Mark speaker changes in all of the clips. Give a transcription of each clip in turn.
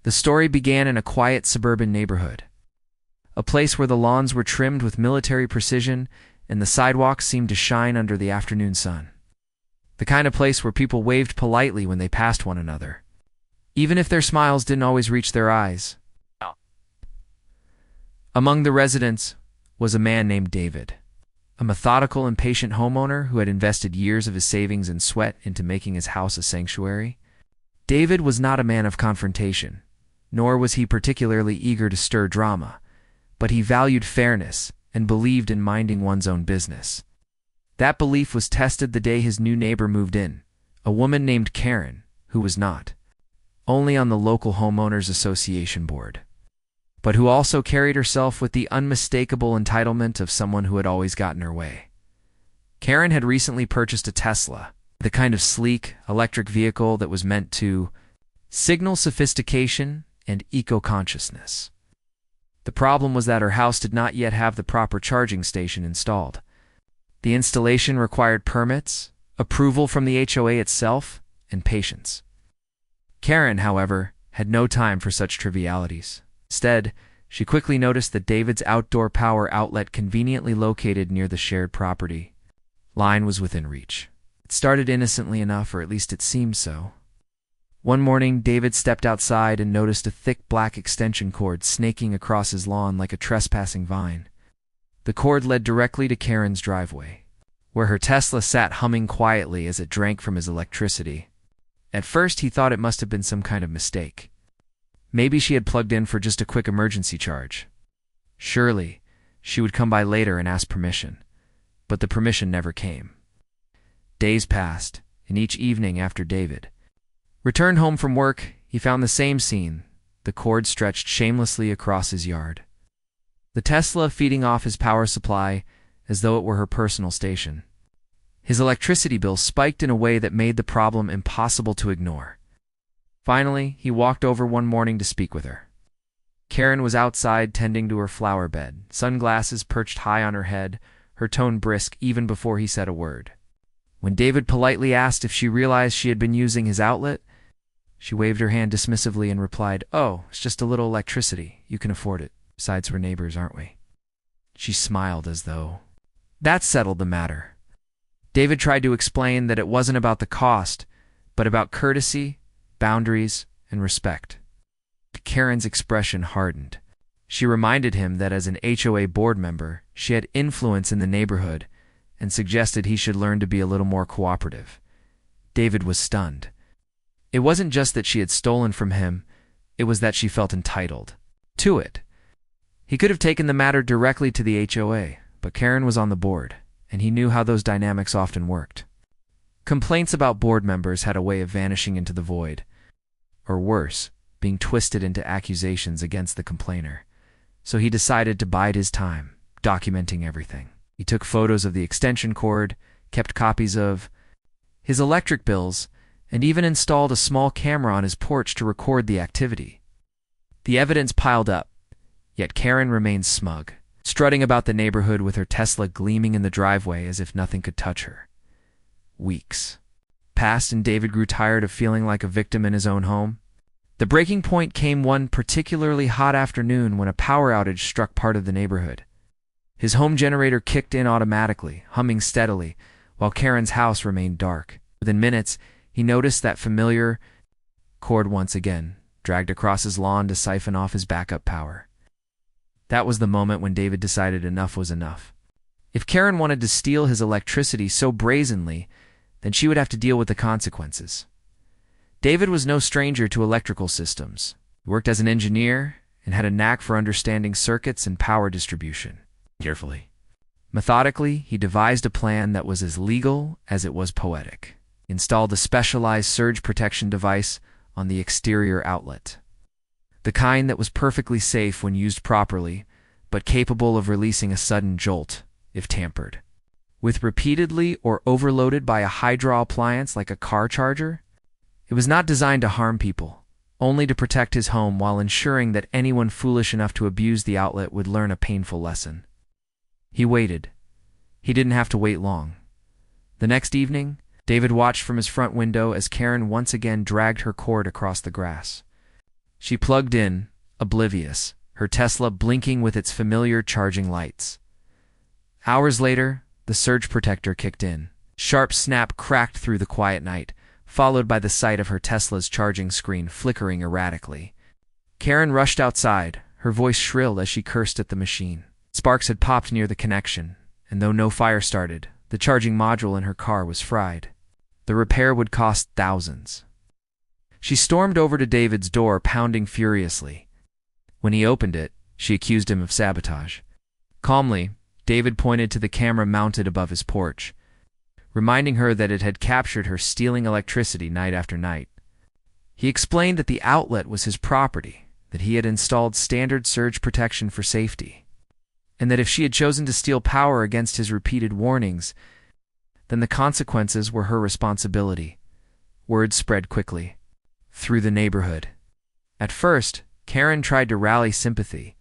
Speaker 1: The story began in a quiet suburban neighborhood, a place where the lawns were trimmed with military precision and the sidewalks seemed to shine under the afternoon sun. The kind of place where people waved politely when they passed one another, even if their smiles didn't always reach their eyes. Among the residents was a man named David, a methodical and patient homeowner who had invested years of his savings and sweat into making his house a sanctuary. David was not a man of confrontation, nor was he particularly eager to stir drama, but he valued fairness and believed in minding one's own business. That belief was tested the day his new neighbor moved in, a woman named Karen, who was not only on the local homeowners association board, but who also carried herself with the unmistakable entitlement of someone who had always gotten her way. Karen had recently purchased a Tesla, the kind of sleek, electric vehicle that was meant to signal sophistication and eco-consciousness. The problem was that her house did not yet have the proper charging station installed. The installation required permits, approval from the HOA itself, and patience. Karen, however, had no time for such trivialities. Instead, she quickly noticed that David's outdoor power outlet, conveniently located near the shared property line, was within reach. It started innocently enough, or at least it seemed so. One morning, David stepped outside and noticed a thick black extension cord snaking across his lawn like a trespassing vine. The cord led directly to Karen's driveway, where her Tesla sat humming quietly as it drank from his electricity. At first, he thought it must have been some kind of mistake. Maybe she had plugged in for just a quick emergency charge. Surely, she would come by later and ask permission. But the permission never came. Days passed, and each evening after David returned home from work, he found the same scene, the cord stretched shamelessly across his yard. The Tesla feeding off his power supply as though it were her personal station. His electricity bill spiked in a way that made the problem impossible to ignore. Finally, he walked over one morning to speak with her. Karen was outside tending to her flower bed, sunglasses perched high on her head, her tone brisk even before he said a word. When David politely asked if she realized she had been using his outlet, she waved her hand dismissively and replied, "Oh, it's just a little electricity. You can afford it. Besides, we're neighbors, aren't we?" She smiled as though that settled the matter. David tried to explain that it wasn't about the cost, but about courtesy, boundaries, and respect. Karen's expression hardened. She reminded him that as an HOA board member, she had influence in the neighborhood and suggested he should learn to be a little more cooperative. David was stunned. It wasn't just that she had stolen from him, it was that she felt entitled to it. He could have taken the matter directly to the HOA, but Karen was on the board, and he knew how those dynamics often worked. Complaints about board members had a way of vanishing into the void, or worse, being twisted into accusations against the complainer. So he decided to bide his time, documenting everything. He took photos of the extension cord, kept copies of his electric bills, and even installed a small camera on his porch to record the activity. The evidence piled up, yet Karen remained smug, strutting about the neighborhood with her Tesla gleaming in the driveway as if nothing could touch her. Weeks passed and David grew tired of feeling like a victim in his own home. The breaking point came one particularly hot afternoon when a power outage struck part of the neighborhood. His home generator kicked in automatically, humming steadily, while Karen's house remained dark. Within minutes, he noticed that familiar cord once again, dragged across his lawn to siphon off his backup power. That was the moment when David decided enough was enough. If Karen wanted to steal his electricity so brazenly, then she would have to deal with the consequences. David was no stranger to electrical systems. He worked as an engineer and had a knack for understanding circuits and power distribution. Carefully, methodically, he devised a plan that was as legal as it was poetic. He installed a specialized surge protection device on the exterior outlet, the kind that was perfectly safe when used properly, but capable of releasing a sudden jolt if tampered with repeatedly or overloaded by a hydro appliance like a car charger. It was not designed to harm people, only to protect his home while ensuring that anyone foolish enough to abuse the outlet would learn a painful lesson. He waited. He didn't have to wait long. The next evening, David watched from his front window as Karen once again dragged her cord across the grass. She plugged in, oblivious, her Tesla blinking with its familiar charging lights. Hours later, the surge protector kicked in. Sharp snap cracked through the quiet night, followed by the sight of her Tesla's charging screen flickering erratically. Karen rushed outside, her voice shrill as she cursed at the machine. Sparks had popped near the connection, and though no fire started, the charging module in her car was fried. The repair would cost thousands. She stormed over to David's door, pounding furiously. When he opened it, she accused him of sabotage. Calmly, David pointed to the camera mounted above his porch, reminding her that it had captured her stealing electricity night after night. He explained that the outlet was his property, that he had installed standard surge protection for safety, and that if she had chosen to steal power against his repeated warnings, then the consequences were her responsibility. Word spread quickly through the neighborhood. At first, Karen tried to rally sympathy,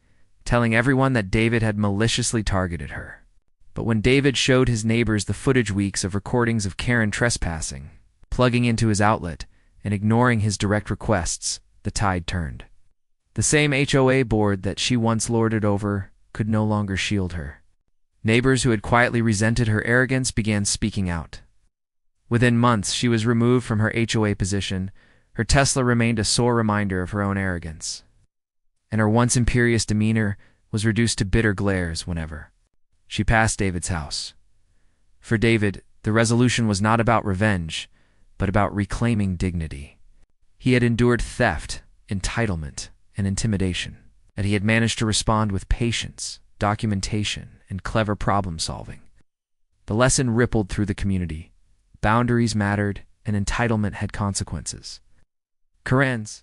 Speaker 1: telling everyone that David had maliciously targeted her. But when David showed his neighbors the footage weeks of recordings of Karen trespassing, plugging into his outlet, and ignoring his direct requests, the tide turned. The same HOA board that she once lorded over could no longer shield her. Neighbors who had quietly resented her arrogance began speaking out. Within months, she was removed from her HOA position. Her Tesla remained a sore reminder of her own arrogance, and her once imperious demeanor was reduced to bitter glares whenever she passed David's house. For David, the resolution was not about revenge, but about reclaiming dignity. He had endured theft, entitlement, and intimidation, and he had managed to respond with patience, documentation, and clever problem-solving. The lesson rippled through the community. Boundaries mattered, and entitlement had consequences. Karen's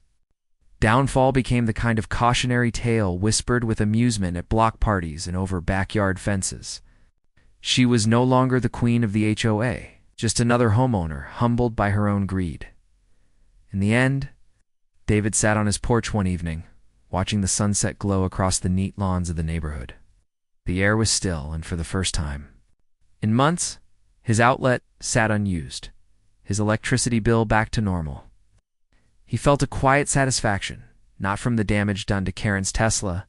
Speaker 1: downfall became the kind of cautionary tale whispered with amusement at block parties and over backyard fences. She was no longer the queen of the HOA, just another homeowner humbled by her own greed. In the end, David sat on his porch one evening, watching the sunset glow across the neat lawns of the neighborhood. The air was still, and for the first time in months, his outlet sat unused, his electricity bill back to normal. He felt a quiet satisfaction, not from the damage done to Karen's Tesla,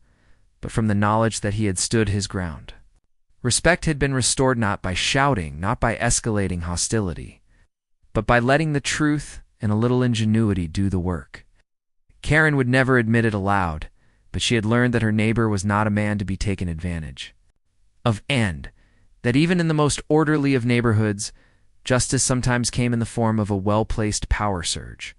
Speaker 1: but from the knowledge that he had stood his ground. Respect had been restored not by shouting, not by escalating hostility, but by letting the truth and a little ingenuity do the work. Karen would never admit it aloud, but she had learned that her neighbor was not a man to be taken advantage of, and that even in the most orderly of neighborhoods, justice sometimes came in the form of a well-placed power surge.